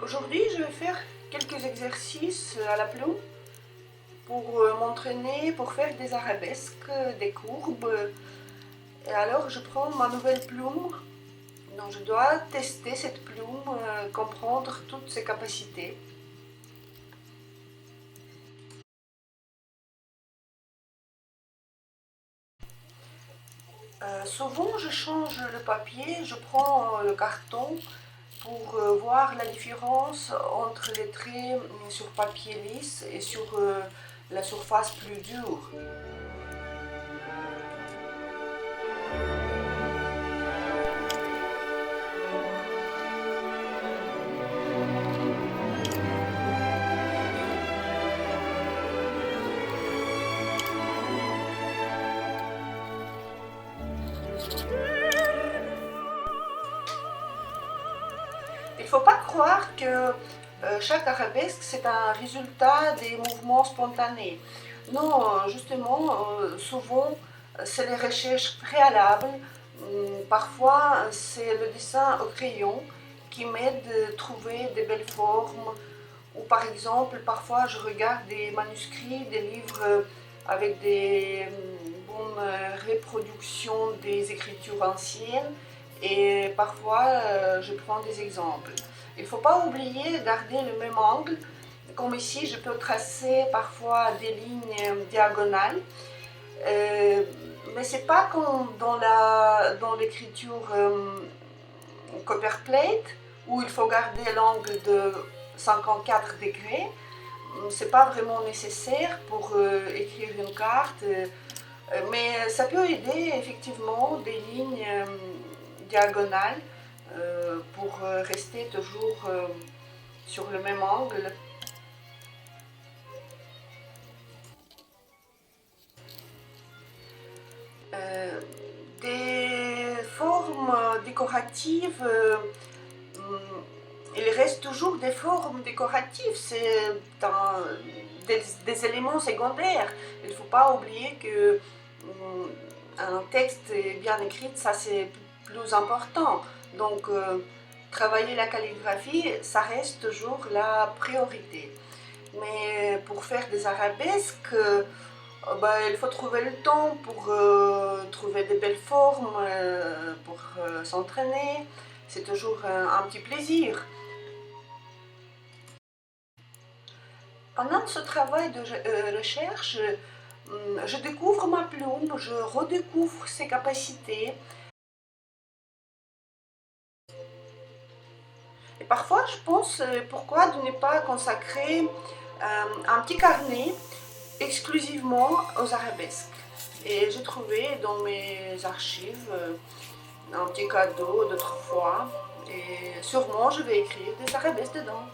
Aujourd'hui, je vais faire quelques exercices à la plume pour m'entraîner, pour faire des arabesques, des courbes. Et alors, je prends ma nouvelle plume. Donc, je dois tester cette plume, comprendre toutes ses capacités. Souvent, je change le papier, je prends le carton pour voir la différence entre les traits sur papier lisse et sur la surface plus dure. Il ne faut pas croire que chaque arabesque c'est un résultat des mouvements spontanés. Non, justement, souvent c'est les recherches préalables. Parfois c'est le dessin au crayon qui m'aide à trouver des belles formes. Ou par exemple, parfois je regarde des manuscrits, des livres avec des bonnes reproductions des écritures anciennes et parfois je prends des exemples. Il ne faut pas oublier de garder le même angle. Comme ici, je peux tracer parfois des lignes diagonales. Mais ce n'est pas comme dans l'écriture Copperplate où il faut garder l'angle de 54 degrés. Ce n'est pas vraiment nécessaire pour écrire une carte, mais ça peut aider effectivement des lignes diagonales pour rester toujours sur le même angle. Des formes décoratives, il reste toujours des formes décoratives, c'est des éléments secondaires. Il ne faut pas oublier que un texte bien écrit, ça c'est plus important. Donc travailler la calligraphie, ça reste toujours la priorité. Mais pour faire des arabesques, il faut trouver le temps pour trouver de belles formes, pour s'entraîner. C'est toujours un petit plaisir. Pendant ce travail de recherche, je découvre ma plume, je redécouvre ses capacités. Et parfois, je pense pourquoi de ne pas consacrer un petit carnet exclusivement aux arabesques. Et j'ai trouvé dans mes archives un petit cadeau d'autrefois. Et sûrement, je vais écrire des arabesques dedans.